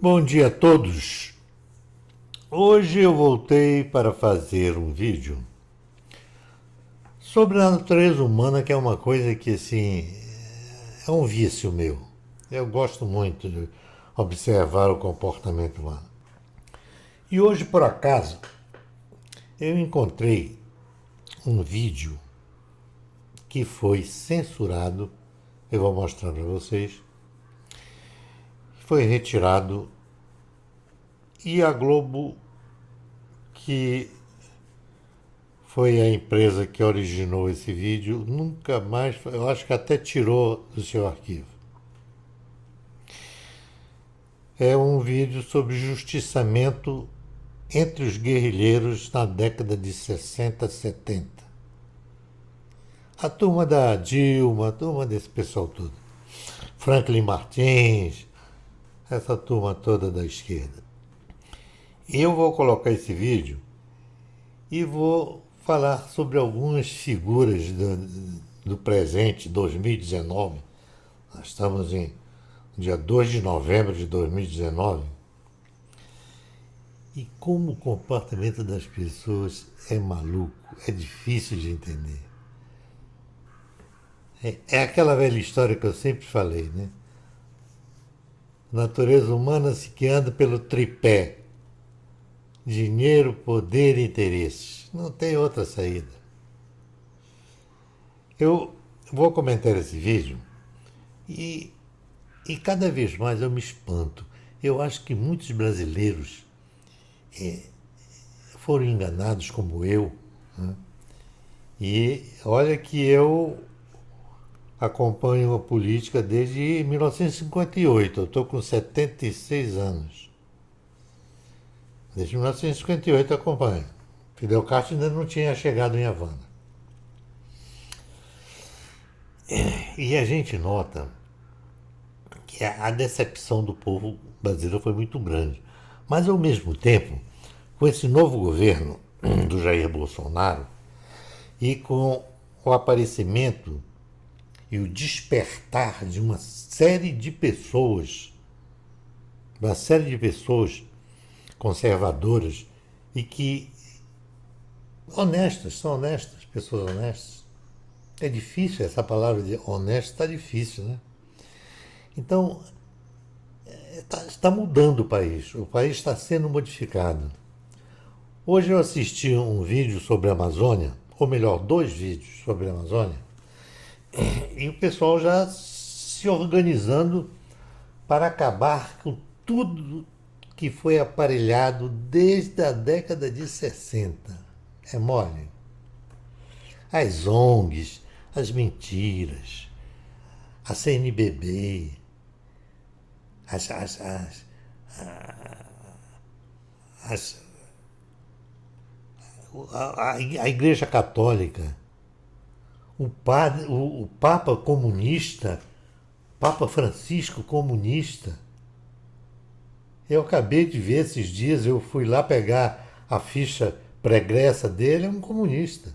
Bom dia a todos. Hoje eu voltei para fazer um vídeo sobre a natureza humana, que é uma coisa que assim é um vício meu. Eu gosto muito de observar o comportamento humano. E hoje, por acaso, eu encontrei um vídeo que foi censurado. Eu vou mostrar para vocês. Foi retirado e a Globo, que foi a empresa que originou esse vídeo, nunca mais, eu acho que até tirou do seu arquivo. É um vídeo sobre justiçamento entre os guerrilheiros na década de 60, 70. A turma da Dilma, a turma desse pessoal todo. Franklin Martins, essa turma toda da esquerda. Eu vou colocar esse vídeo e vou falar sobre algumas figuras do presente, 2019. Nós estamos em dia 2 de novembro de 2019. E como o comportamento das pessoas é maluco, é difícil de entender. É aquela velha história que eu sempre falei, né? A natureza humana se que anda pelo tripé: dinheiro, poder e interesses. Não tem outra saída. Eu vou comentar esse vídeo e cada vez mais eu me espanto. Eu acho que muitos brasileiros foram enganados como eu, né? E olha que eu acompanho a política desde 1958. Eu estou com 76 anos. Desde 1958 eu acompanho. Fidel Castro ainda não tinha chegado em Havana. E a gente nota que a decepção do povo brasileiro foi muito grande. Mas, ao mesmo tempo, com esse novo governo do Jair Bolsonaro e com o aparecimento e o despertar de uma série de pessoas conservadoras e que são honestas, pessoas honestas. É difícil, essa palavra de honesto está difícil, né? Então, está mudando o país está sendo modificado. Hoje eu assisti um vídeo sobre a Amazônia, ou melhor, 2 vídeos sobre a Amazônia, e o pessoal já se organizando para acabar com tudo que foi aparelhado desde a década de 60. É mole. As ONGs, as mentiras, a CNBB, a Igreja Católica, o Papa comunista, Papa Francisco comunista. Eu acabei de ver esses dias, eu fui lá pegar a ficha pregressa dele, é um comunista.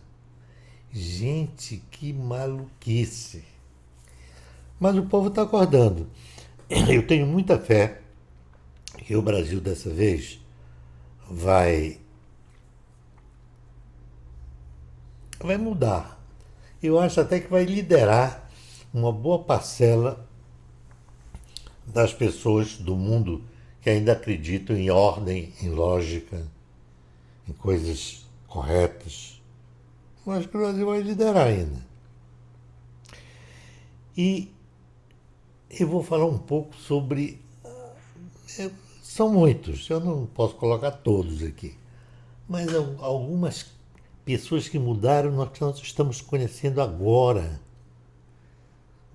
Gente, que maluquice. Mas o povo está acordando. Eu tenho muita fé que o Brasil dessa vez vai mudar. Eu acho até que vai liderar uma boa parcela das pessoas do mundo que ainda acreditam em ordem, em lógica, em coisas corretas. Eu acho que o Brasil vai liderar ainda. E eu vou falar um pouco sobre... São muitos, eu não posso colocar todos aqui, mas algumas pessoas que mudaram nós estamos conhecendo agora.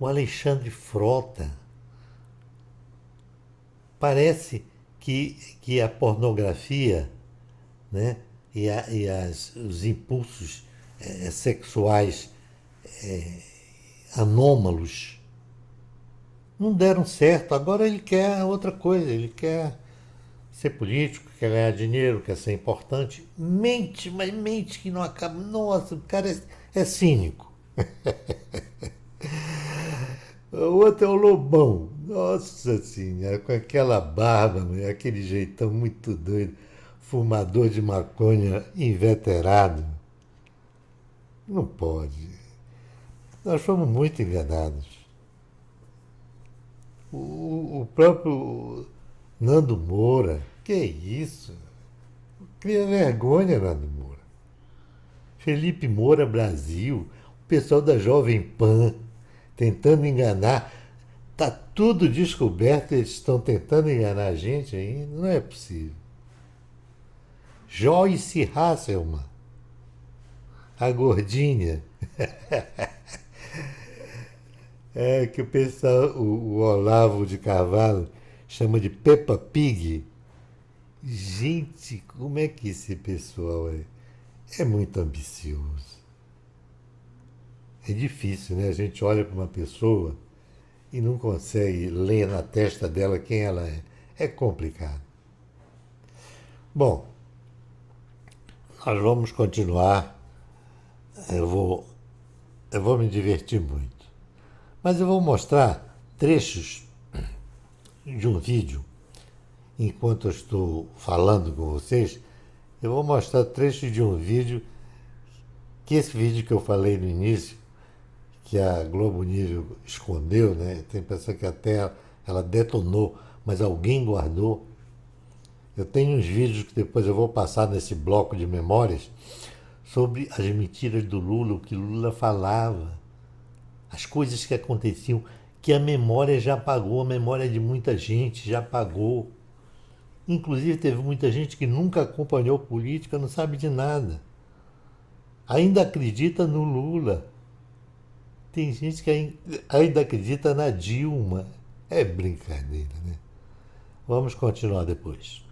O Alexandre Frota. Parece que a pornografia, né, e os impulsos sexuais anômalos não deram certo. Agora ele quer outra coisa, ele quer ser político, quer ganhar dinheiro, quer ser importante. Mente, mas mente que não acaba. Nossa, o cara é cínico. O outro é o Lobão. Nossa Senhora, com aquela barba, aquele jeitão muito doido. Fumador de maconha inveterado. Não pode. Nós fomos muito enganados. O próprio Nando Moura, que isso? Cria vergonha, Nando Moura. Felipe Moura Brasil, o pessoal da Jovem Pan, tentando enganar. Está tudo descoberto, eles estão tentando enganar a gente ainda. Não é possível. Joyce Hasselman, a gordinha. É que o pessoal, o Olavo de Carvalho chama de Peppa Pig. Gente, como é que esse pessoal é muito ambicioso. É difícil, né? A gente olha para uma pessoa e não consegue ler na testa dela quem ela é. É complicado. Bom, nós vamos continuar. Eu vou me divertir muito. Mas eu vou mostrar trechos de um vídeo. Enquanto eu estou falando com vocês, eu vou mostrar trechos de um vídeo, que esse vídeo que eu falei no início, que a Globo Nível escondeu, né? Tem pessoa que até ela detonou, mas alguém guardou. Eu tenho uns vídeos que depois eu vou passar nesse bloco de memórias sobre as mentiras do Lula, o que Lula falava, as coisas que aconteciam, que a memória já apagou, a memória de muita gente já apagou. Inclusive teve muita gente que nunca acompanhou política, não sabe de nada. Ainda acredita no Lula. Tem gente que ainda acredita na Dilma. É brincadeira, né? Vamos continuar depois.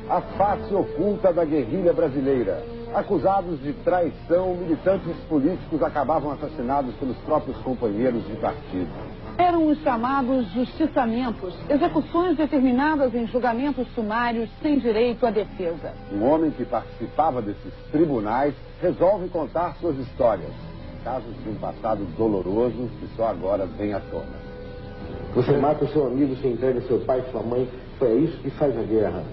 A face oculta da guerrilha brasileira. Acusados de traição, militantes políticos acabavam assassinados pelos próprios companheiros de partido. Eram os chamados justiçamentos, execuções determinadas em julgamentos sumários sem direito à defesa. Um homem que participava desses tribunais resolve contar suas histórias. Casos de um passado doloroso que só agora vem à tona. Você mata o seu amigo, você entrega seu pai, sua mãe. É isso que faz a guerra.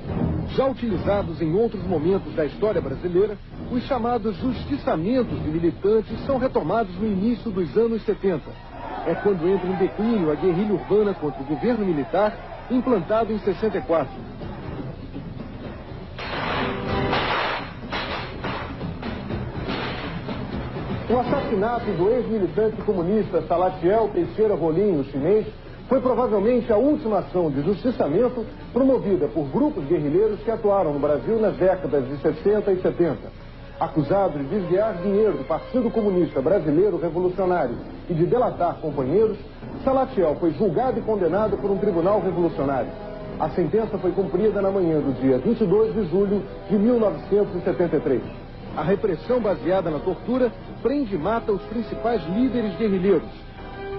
Já utilizados em outros momentos da história brasileira, os chamados justiçamentos de militantes são retomados no início dos anos 70. É quando entra em declínio a guerrilha urbana contra o governo militar, implantado em 64. O assassinato do ex-militante comunista Salatiel Teixeira Rolim, o chinês, foi provavelmente a última ação de justiçamento promovida por grupos guerrilheiros que atuaram no Brasil nas décadas de 60 e 70. Acusado de desviar dinheiro do Partido Comunista Brasileiro Revolucionário e de delatar companheiros, Salatiel foi julgado e condenado por um tribunal revolucionário. A sentença foi cumprida na manhã do dia 22 de julho de 1973. A repressão baseada na tortura prende e mata os principais líderes guerrilheiros.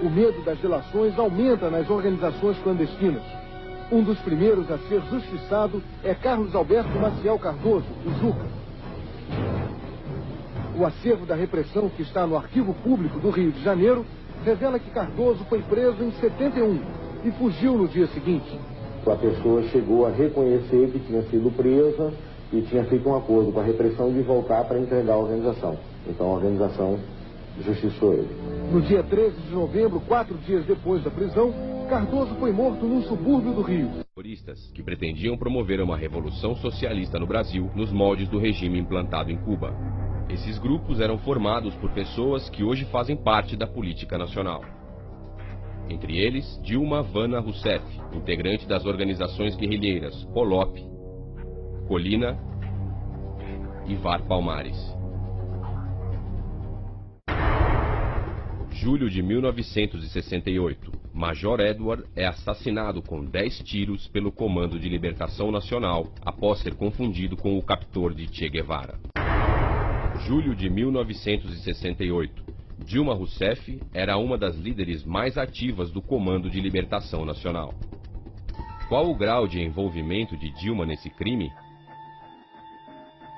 O medo das delações aumenta nas organizações clandestinas. Um dos primeiros a ser justiçado é Carlos Alberto Maciel Cardoso, o Juca. O acervo da repressão, que está no Arquivo Público do Rio de Janeiro, revela que Cardoso foi preso em 71 e fugiu no dia seguinte. A pessoa chegou a reconhecer que tinha sido presa e tinha feito um acordo com a repressão de voltar para entregar a organização. Então a organização justiçou ele. No dia 13 de novembro, 4 dias depois da prisão, Cardoso foi morto num subúrbio do Rio. Terroristas que pretendiam promover uma revolução socialista no Brasil nos moldes do regime implantado em Cuba. Esses grupos eram formados por pessoas que hoje fazem parte da política nacional. Entre eles, Dilma Vana Rousseff, integrante das organizações guerrilheiras Polop, Colina e VAR Palmares. Julho de 1968, Major Edward é assassinado com 10 tiros pelo Comando de Libertação Nacional após ser confundido com o captor de Che Guevara. Julho de 1968, Dilma Rousseff era uma das líderes mais ativas do Comando de Libertação Nacional. Qual o grau de envolvimento de Dilma nesse crime?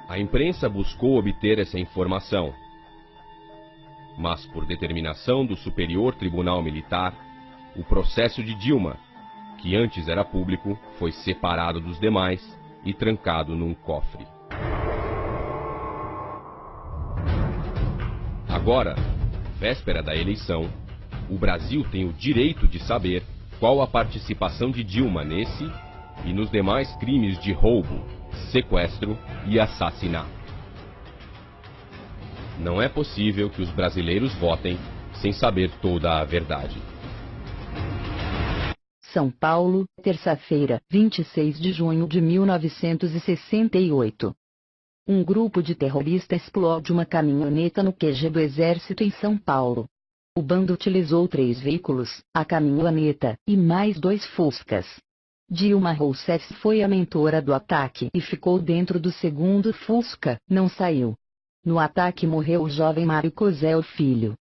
A imprensa buscou obter essa informação. mas por determinação do Superior Tribunal Militar, o processo de Dilma, que antes era público, foi separado dos demais e trancado num cofre. Agora, véspera da eleição, o Brasil tem o direito de saber qual a participação de Dilma nesse e nos demais crimes de roubo, sequestro e assassinato. Não é possível que os brasileiros votem sem saber toda a verdade. São Paulo, terça-feira, 26 de junho de 1968. Um grupo de terroristas explode uma caminhoneta no QG do Exército em São Paulo. O bando utilizou 3 veículos, a caminhoneta, e mais 2 Fuscas. Dilma Rousseff foi a mentora do ataque e ficou dentro do segundo Fusca, não saiu. No ataque morreu o jovem Mário Cosel Filho.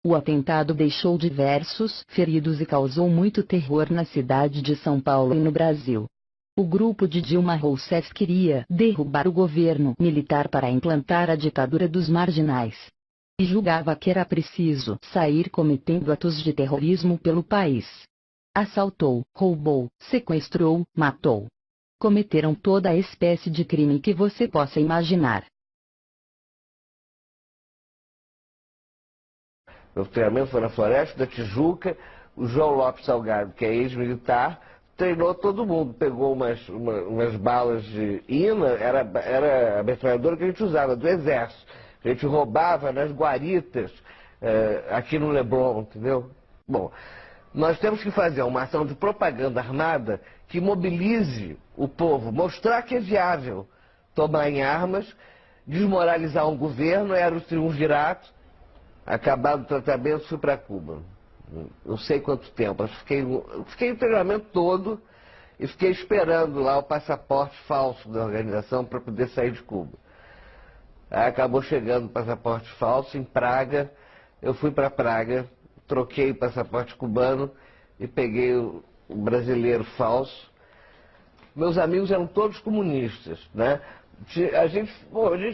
O atentado deixou diversos feridos e causou muito terror na cidade de São Paulo e no Brasil. O grupo de Dilma Rousseff queria derrubar o governo militar para implantar a ditadura dos marginais. E julgava que era preciso sair cometendo atos de terrorismo pelo país. Assaltou, roubou, sequestrou, matou. Cometeram toda a espécie de crime que você possa imaginar. Meu treinamento foi na Floresta da Tijuca. O João Lopes Salgado, que é ex-militar, treinou todo mundo. Pegou umas balas de INA, era a metralhadora que a gente usava, do Exército. A gente roubava nas guaritas, aqui no Leblon, entendeu? Bom, nós temos que fazer uma ação de propaganda armada que mobilize o povo, mostrar que é viável tomar em armas, desmoralizar um governo, era o triunvirato. Acabado o tratamento, fui para Cuba. Não sei quanto tempo. Eu fiquei o treinamento todo e fiquei esperando lá o passaporte falso da organização para poder sair de Cuba. Aí acabou chegando o passaporte falso em Praga. Eu fui para Praga, troquei o passaporte cubano e peguei o brasileiro falso. Meus amigos eram todos comunistas, né? A gente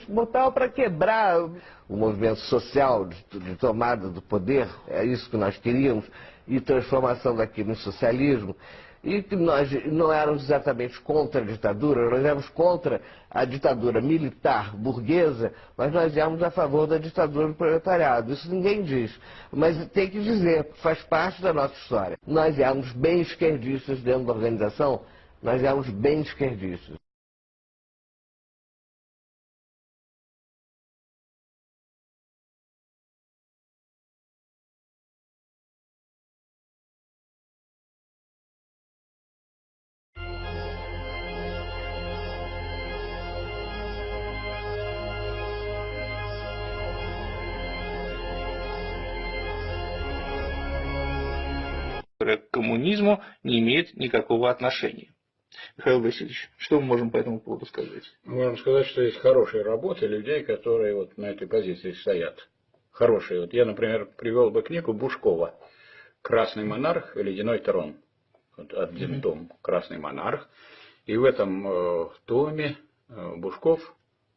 botava para quebrar o movimento social de tomada do poder, é isso que nós queríamos, e transformação daquilo em socialismo. E que nós não éramos exatamente contra a ditadura, nós éramos contra a ditadura militar burguesa, mas nós éramos a favor da ditadura do proletariado. Isso ninguém diz, mas tem que dizer, faz parte da nossa história. Nós éramos bem esquerdistas dentro da organização, nós éramos bem esquerdistas. К коммунизму не имеет никакого отношения. Михаил Васильевич, что мы можем по этому поводу сказать? Можем сказать, что есть хорошие работы людей, которые вот на этой позиции стоят. Хорошие. Вот я, например, привел бы книгу Бушкова «Красный монарх и ледяной трон». Вот один том «Красный монарх». И в этом томе Бушков,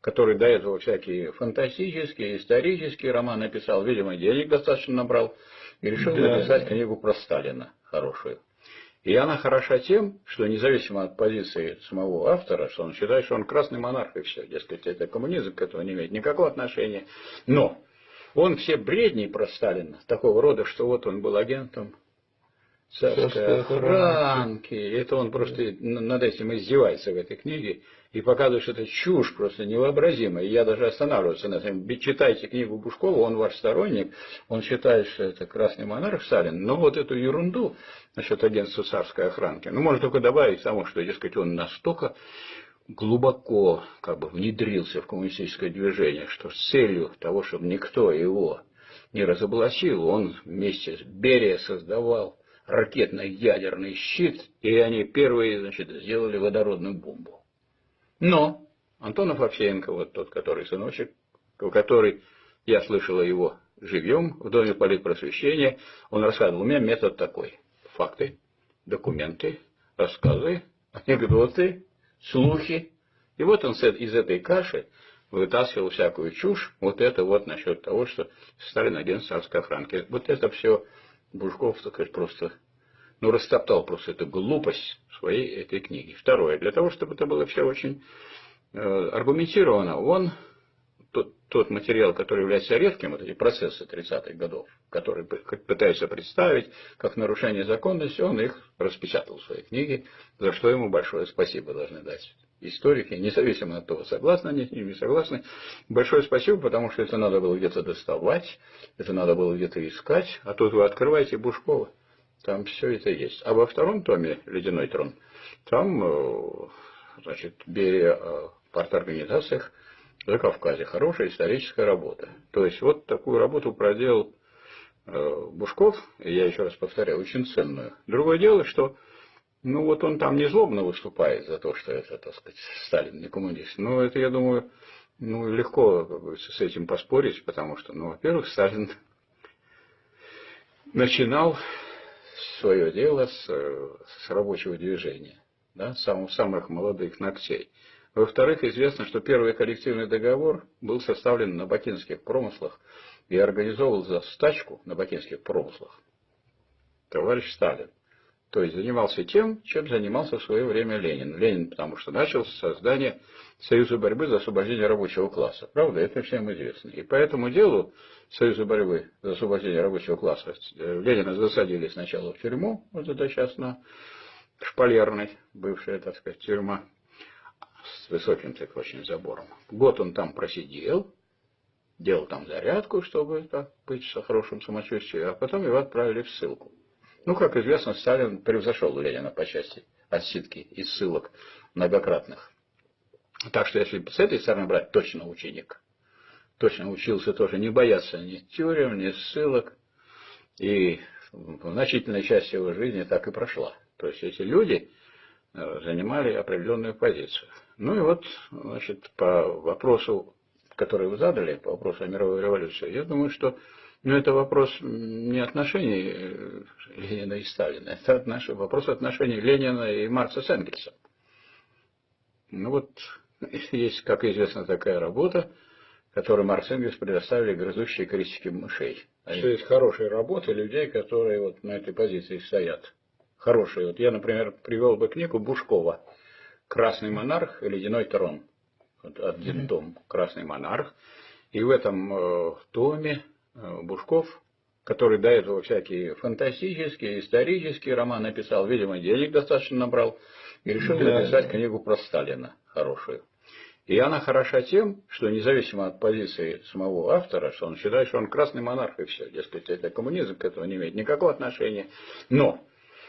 который до этого всякие фантастические, исторические романы написал, видимо, денег достаточно набрал, и решил написать книгу про Сталина хорошую. И она хороша тем, что независимо от позиции самого автора, что он считает, что он красный монарх и все, дескать, это коммунизм к этому не имеет никакого отношения. Но он все бредни про Сталина такого рода, что вот он был агентом царской охранки. Это он просто над этим издевается в этой книге и показывает, что это чушь просто невообразимая. Я даже останавливаюсь на этом. Читайте книгу Бушкова, он ваш сторонник, он считает, что это красный монарх Сталин. Но вот эту ерунду насчет агентства царской охранки, ну, можно только добавить тому, что, дескать, он настолько глубоко как бы внедрился в коммунистическое движение, что с целью того, чтобы никто его не разоблачил, он вместе с Берия создавал ракетно-ядерный щит, и они первые, значит, сделали водородную бомбу. Но Антонов Овсеенко, вот тот, который сыночек, который, я слышал его живьем в Доме политпросвещения, он рассказывал, у меня метод такой. Факты, документы, рассказы, анекдоты, слухи. И вот он из этой каши вытаскивал всякую чушь, вот это вот насчет того, что Сталин агент царской охранки. Вот это все Бушков, так сказать, просто, растоптал просто эту глупость в своей этой книге. Второе, для того, чтобы это было все очень аргументировано, он тот материал, который является редким, вот эти процессы 30-х годов, которые пытаются представить как нарушение законности, он их распечатал в своей книге, за что ему большое спасибо должны дать историки, независимо от того, согласны они с ним, не согласны. Большое спасибо, потому что это надо было где-то доставать, это надо было где-то искать, а тут вы открываете Бушкова, там все это есть. А во втором томе «Ледяной трон», там, значит, Берия о парторганизациях на Кавказе. Хорошая историческая работа. То есть, вот такую работу проделал Бушков, и я еще раз повторяю, очень ценную. Другое дело, что, вот он там не злобно выступает за то, что это, так сказать, Сталин не коммунист. Но это, я думаю, легко, как говорится, с этим поспорить, потому что, во-первых, Сталин начинал свое дело с рабочего движения, да, с самых молодых ногтей. Во-вторых, известно, что первый коллективный договор был составлен на бакинских промыслах и организовал за стачку на бакинских промыслах товарищ Сталин. То есть занимался тем, чем занимался в свое время Ленин. Ленин, потому что начал с создания Союза борьбы за освобождение рабочего класса. Правда, это всем известно. И по этому делу Союза борьбы за освобождение рабочего класса Ленина засадили сначала в тюрьму, вот это сейчас на Шпалерной, бывшая, так сказать, тюрьма, с высоким так очень забором. Год он там просидел, делал там зарядку, чтобы так быть с хорошим самочувствием, а потом его отправили в ссылку. Как известно, Сталин превзошел Ленина по части отсидки и ссылок многократных. Так что, если с этой стороны брать, точно ученик. Точно учился тоже не бояться ни тюрем, ни ссылок. И значительная часть его жизни так и прошла. То есть эти люди занимали определенную позицию. Значит, по вопросу, который вы задали, по вопросу о мировой революции, я думаю, что это вопрос не отношений Ленина и Сталина, это вопрос отношений Ленина и Маркса с Энгельсом. Есть, как известно, такая работа, которую Маркс и Энгельс предоставили грызущие крестики мышей. Что есть хорошие работы людей, которые на этой позиции стоят. Хорошие. Я, например, привел бы книгу Бушкова «Красный монарх» и «Ледяной трон». Один том «Красный монарх». И в этом томе Бушков, который до этого всякие фантастические, исторические романы написал, видимо, денег достаточно набрал, и решил написать книгу про Сталина хорошую. И она хороша тем, что независимо от позиции самого автора, что он считает, что он красный монарх и все, дескать, это коммунизм к этому не имеет никакого отношения. Но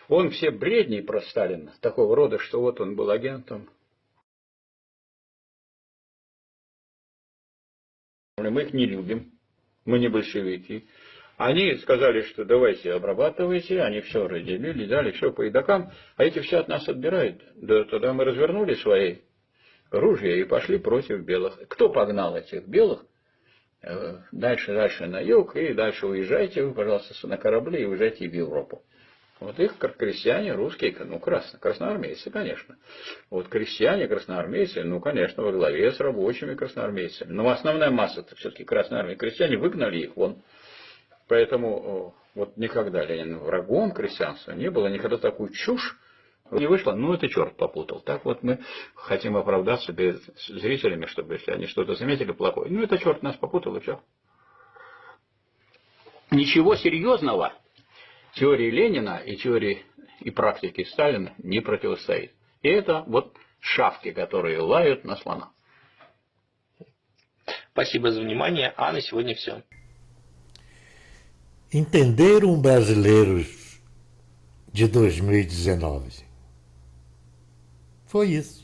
он все бредни про Сталина такого рода, что вот он был агентом. Мы их не любим, мы не большевики. Они сказали, что давайте обрабатывайте, они все разделили, дали все по едокам, а эти все от нас отбирают. Да тогда мы развернули свои ружья и пошли против белых. Кто погнал этих белых? Дальше на юг, и дальше уезжайте вы, пожалуйста, на корабли и уезжайте в Европу. Вот их крестьяне русские, красноармейцы, конечно. Вот крестьяне, красноармейцы, конечно, во главе с рабочими красноармейцами. Но основная масса-то все-таки красноармейцы. Крестьяне выгнали их вон. Поэтому никогда Ленин врагом крестьянства не было, никогда такую чушь не вышло. Это черт попутал. Так вот мы хотим оправдаться перед зрителями, чтобы если они что-то заметили плохое. Это черт нас попутал и все. Ничего серьезного теории Ленина и теории и практике Сталина не противостоит. И это шавки, которые лают на слона. Спасибо за внимание, а на сегодня все. Entender brasileiro de 2019. Foi isso.